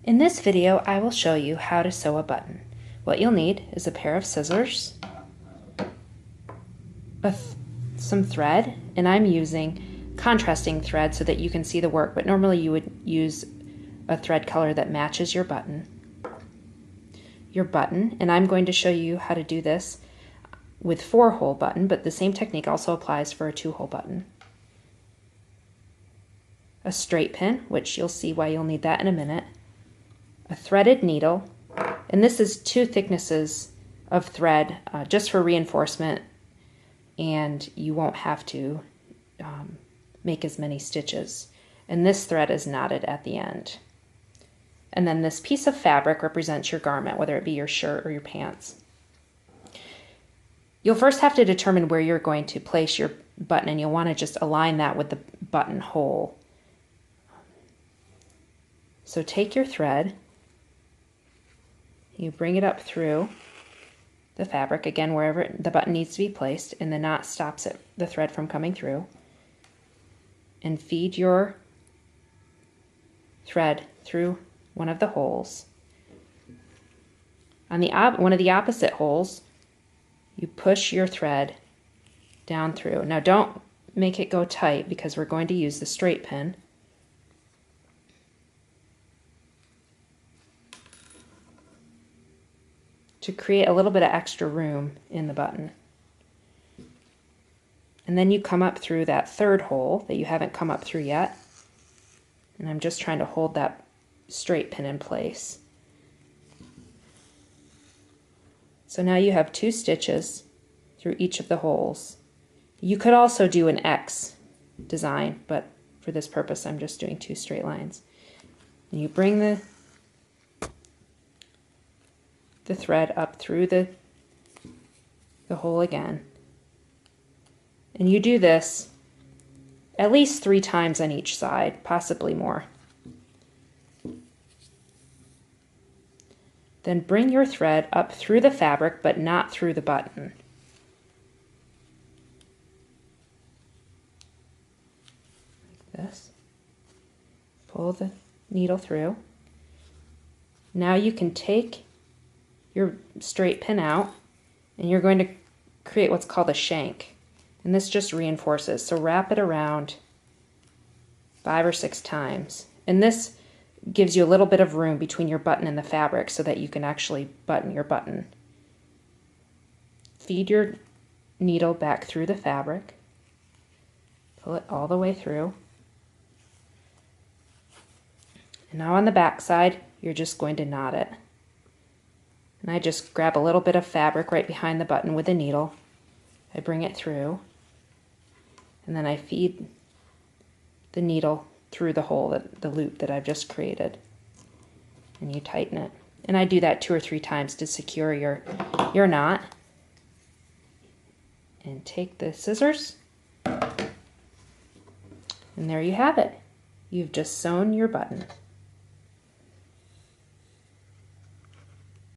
In this video, I will show you how to sew a button. What you'll need is a pair of scissors, some thread, and I'm using contrasting thread so that you can see the work, but normally you would use a thread color that matches your button, and I'm going to show you how to do this with 4-hole button, but the same technique also applies for a 2-hole button. A straight pin, which you'll see why you'll need that in a minute, a threaded needle, and this is 2 thicknesses of thread just for reinforcement, and you won't have to make as many stitches. And this thread is knotted at the end. And then this piece of fabric represents your garment, whether it be your shirt or your pants. You'll first have to determine where you're going to place your button, and you'll want to just align that with the button hole. So take your thread, you bring it up through the fabric, again wherever the button needs to be placed, and the knot stops the thread from coming through, and feed your thread through one of the holes. On one of the opposite holes, you push your thread down through. Now don't make it go tight because we're going to use the straight pin. To create a little bit of extra room in the button. And then you come up through that 3rd hole that you haven't come up through yet. And I'm just trying to hold that straight pin in place. So now you have 2 stitches through each of the holes. You could also do an X design, but for this purpose I'm just doing 2 straight lines. And you bring the thread up through the hole again. And you do this at least 3 times on each side, possibly more. Then bring your thread up through the fabric, but not through the button. Like this. Pull the needle through. Now you can take your straight pin out, and you're going to create what's called a shank. And this just reinforces. So wrap it around 5 or 6 times. And this gives you a little bit of room between your button and the fabric so that you can actually button your button. Feed your needle back through the fabric. Pull it all the way through. And now on the back side, you're just going to knot it. And I just grab a little bit of fabric right behind the button with a needle. I bring it through, and then I feed the needle through the hole, the loop that I've just created, and you tighten it. And I do that 2 or 3 times to secure your knot. And take the scissors, and there you have it. You've just sewn your button.